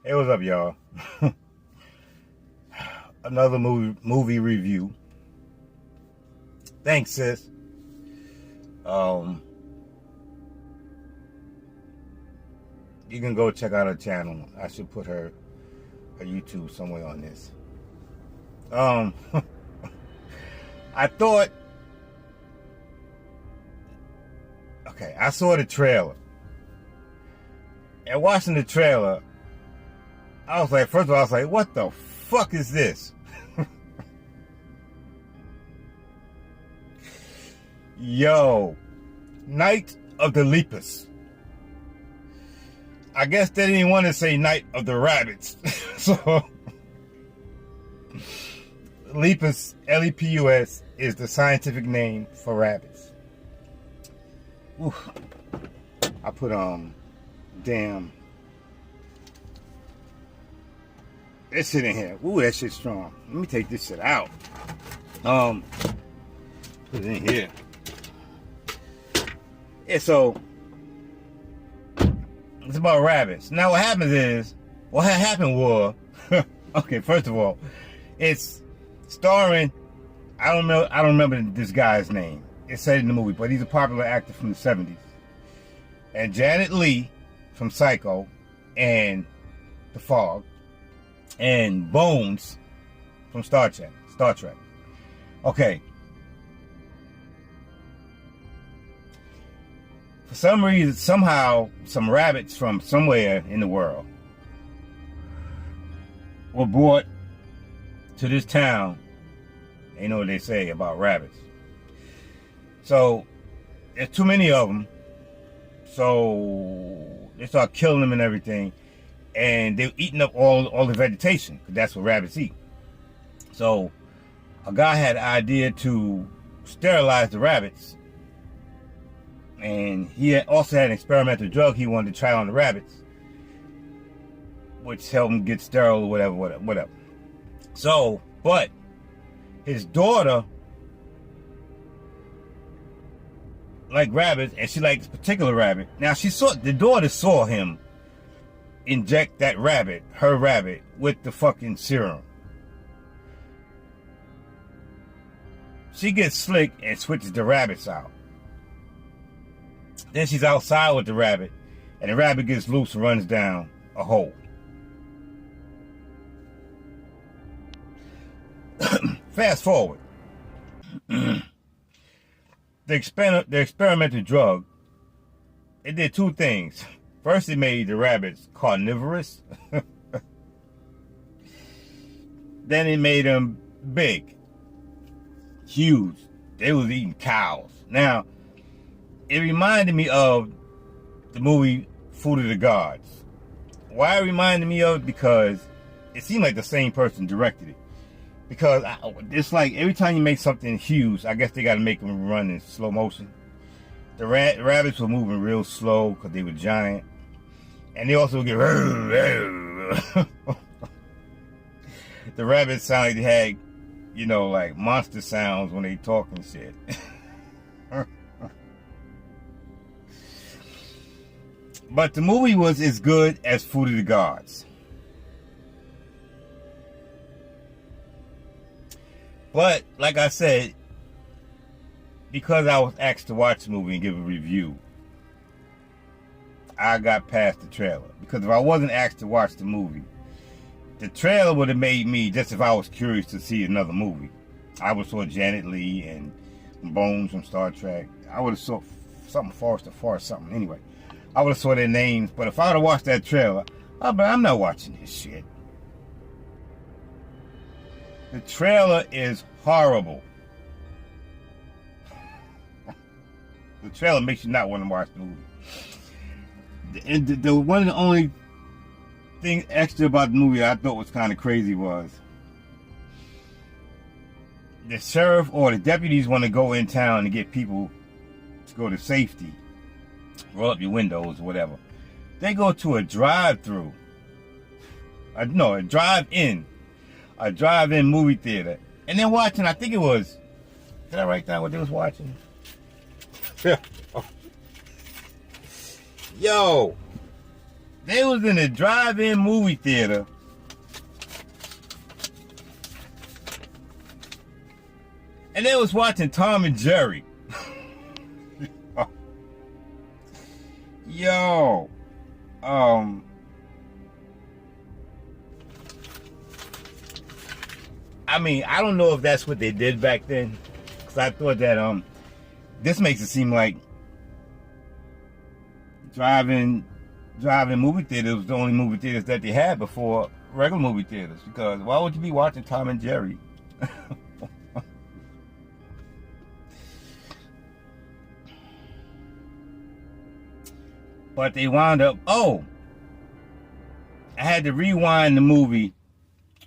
Hey, what's up, y'all? Another movie review. Thanks, sis. You can go check out her channel. I should put her YouTube somewhere on this. I thought, okay, I saw the trailer. And watching the trailer, I was like, first of all, I was like, what the fuck is this? Yo, Night of the Lepus. I guess they didn't want to say Night of the Rabbits. So, Lepus, Lepus, is the scientific name for rabbits. Oof. I put, damn. This shit in here. Ooh, that shit's strong. Let me take this shit out. Put it in here. Yeah, so it's about rabbits. Now what happens is, what had happened was, okay, first of all, it's starring, I don't remember this guy's name. It's said in the movie, but he's a popular actor from the 70s. And Janet Leigh from Psycho and The Fog, and Bones from Star Trek. Okay. For some reason, somehow, some rabbits from somewhere in the world were brought to this town. You know what they say about rabbits. So, there's too many of them. So, they start killing them and everything. And they're eating up all the vegetation, because that's what rabbits eat. So, a guy had an idea to sterilize the rabbits. And he also had an experimental drug he wanted to try on the rabbits, which helped him get sterile or whatever. So, but his daughter liked rabbits, and she liked this particular rabbit. Now, the daughter saw him inject that rabbit, her rabbit, with the fucking serum. She gets slick and switches the rabbits out. Then she's outside with the rabbit, and the rabbit gets loose and runs down a hole. Fast forward. The experimental drug, it did two things. First, it made the rabbits carnivorous. Then it made them big, huge. They was eating cows. Now, it reminded me of the movie Food of the Gods. Why it reminded me of it? Because it seemed like the same person directed it. Because it's like every time you make something huge, I guess they got to make them run in slow motion. The rabbits were moving real slow because they were giant. And they also get... The rabbits sound like they had, you know, like monster sounds when they talk and shit. But the movie was as good as Food of the Gods. But, like I said, because I was asked to watch the movie and give a review, I got past the trailer. Because if I wasn't asked to watch the movie, the trailer would have made me, just if I was curious to see another movie. I would have saw Janet Leigh and Bones from Star Trek. I would have saw something Forrest something. Anyway, I would have saw their names. But if I would have watched that trailer, I'm not watching this shit. The trailer is horrible. The trailer makes you not want to watch the movie. And the one of the only thing extra about the movie I thought was kind of crazy was the sheriff or the deputies want to go in town to get people to go to safety, roll up your windows or whatever. They go to a drive-through. A drive-in movie theater, and they're watching. I think it was. Did I write down what they was watching? Yo, They was in a drive-in movie theater. And they was watching Tom and Jerry. Yo. I mean, I don't know if that's what they did back then. Because I thought that this makes it seem like drive-in movie theaters was the only movie theaters that they had before regular movie theaters. Because why would you be watching Tom and Jerry? But they wound up, I had to rewind the movie,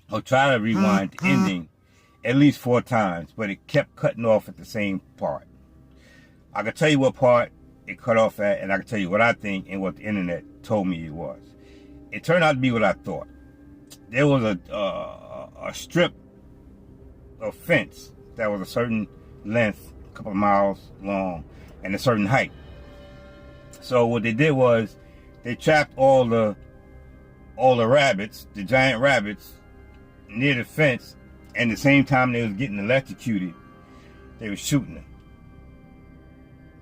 or try to rewind the ending at least 4 times, but it kept cutting off at the same part. I can tell you what part it cut off at, and I can tell you what I think and what the internet told me it was. It turned out to be what I thought. There was a strip of fence that was a certain length, a couple of miles long, and a certain height. So what they did was they trapped all the rabbits, the giant rabbits, near the fence, and at the same time they was getting electrocuted, they were shooting them.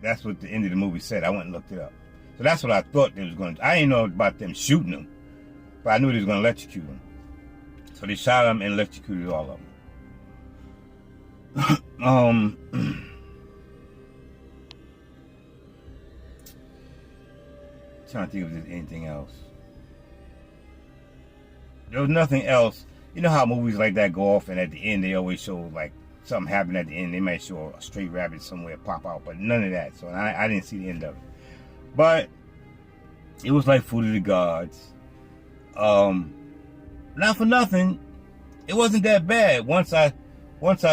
That's what the end of the movie said. I went and looked it up. So that's what I thought they was going to do. I didn't know about them shooting them, but I knew they was going to electrocute them. So they shot them and electrocuted all of them. Trying to think if there's anything else. There was nothing else. You know how movies like that go off, and at the end they always show like something happened at the end. They might show a stray rabbit somewhere pop out, but none of that. So I didn't see the end of it. But it was like Food of the Gods. Not for nothing, it wasn't that bad. Once I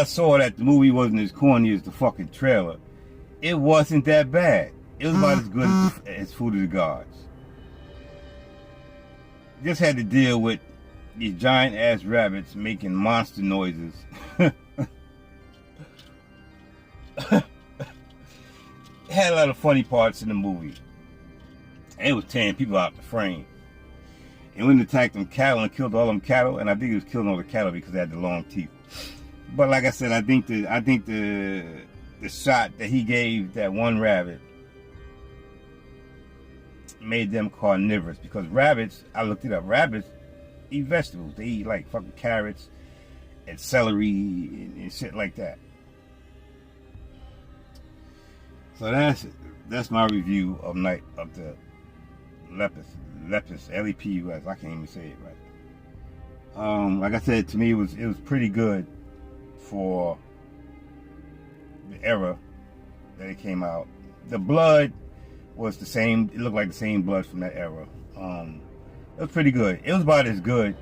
saw that the movie wasn't as corny as the fucking trailer, it wasn't that bad. It was about as good as Food of the Gods. Just had to deal with these giant ass rabbits making monster noises. It had a lot of funny parts in the movie. And it was tearing people out the frame. And when it attacked them cattle and killed all them cattle, and I think it was killing all the cattle because they had the long teeth. But like I said, I think the shot that he gave that one rabbit made them carnivorous, because rabbits, I looked it up, rabbits eat vegetables. They eat like fucking carrots and celery and shit like that. So that's my review of Night of the Lepus, Lepus. I can't even say it right. Like I said, to me it was pretty good for the era that it came out. The blood was the same. It looked like the same blood from that era. It was pretty good. It was about as good.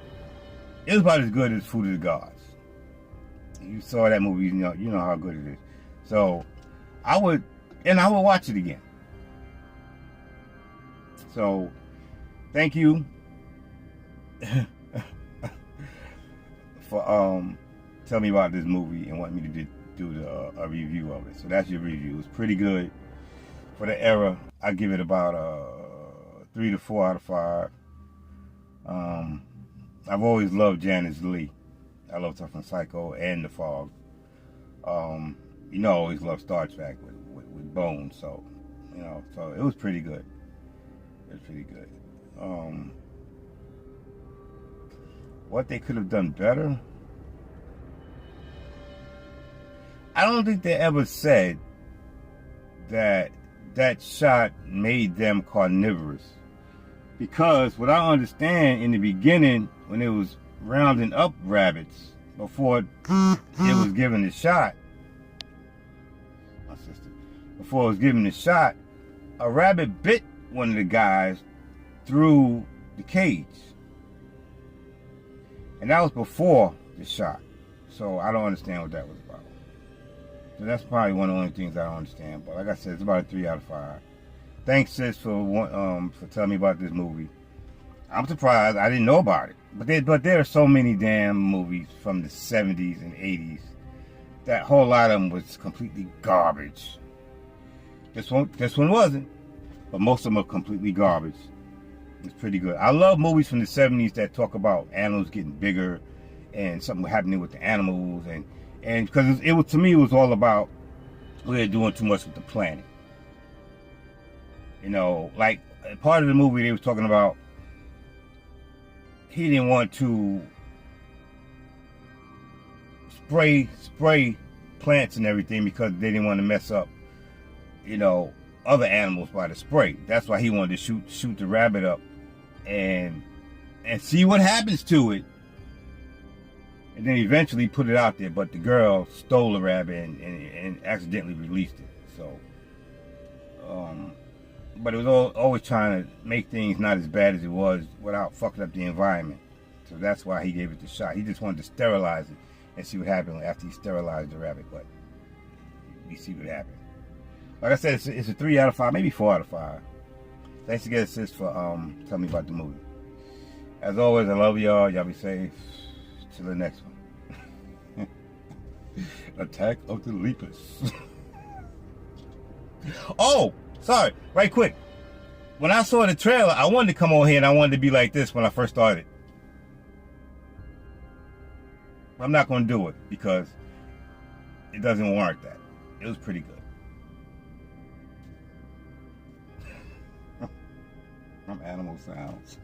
It was about as good as Food of the Gods. You saw that movie, you know how good it is. So I would watch it again. So thank you for telling me about this movie and wanting me to do a review of it. So that's your review. It's pretty good for the era. I give it about 3 to 4 out of 5. I've always loved Janice Lee. I loved her from Psycho and The Fog. I always loved Star Trek with Bones. So, so it was pretty good. It was pretty good. What they could have done better? I don't think they ever said that shot made them carnivorous. Because what I understand, in the beginning, when it was rounding up rabbits, before it was given the shot, before it was given the shot, a rabbit bit one of the guys through the cage. And that was before the shot. So I don't understand what that was about. So that's probably one of the only things I don't understand. But like I said, it's about a 3 out of 5. Thanks, sis, for telling me about this movie. I'm surprised I didn't know about it. But there are so many damn movies from the 70s and 80s. That whole lot of them was completely garbage. This one wasn't. But most of them are completely garbage. It's pretty good. I love movies from the 70s that talk about animals getting bigger and something happening with the animals, and because it was, to me, it was all about we're doing too much with the planet. You know, like part of the movie they was talking about, he didn't want to spray plants and everything because they didn't want to mess up, you know, other animals by the spray. That's why he wanted to shoot the rabbit up and see what happens to it, and then eventually put it out there. But the girl stole the rabbit and accidentally released it. So, but it was always trying to make things not as bad as it was without fucking up the environment. So that's why he gave it the shot. He just wanted to sterilize it and see what happened after he sterilized the rabbit. But we see what happened. Like I said, it's a 3 out of 5, maybe 4 out of 5. Thanks again, sis, for telling me about the movie. As always, I love y'all. Y'all be safe. Till the next one. Attack of the Lepus. Oh, sorry. Right quick. When I saw the trailer, I wanted to come on here and I wanted to be like this when I first started. I'm not going to do it because it doesn't warrant that. It was pretty good. From Animal Sounds.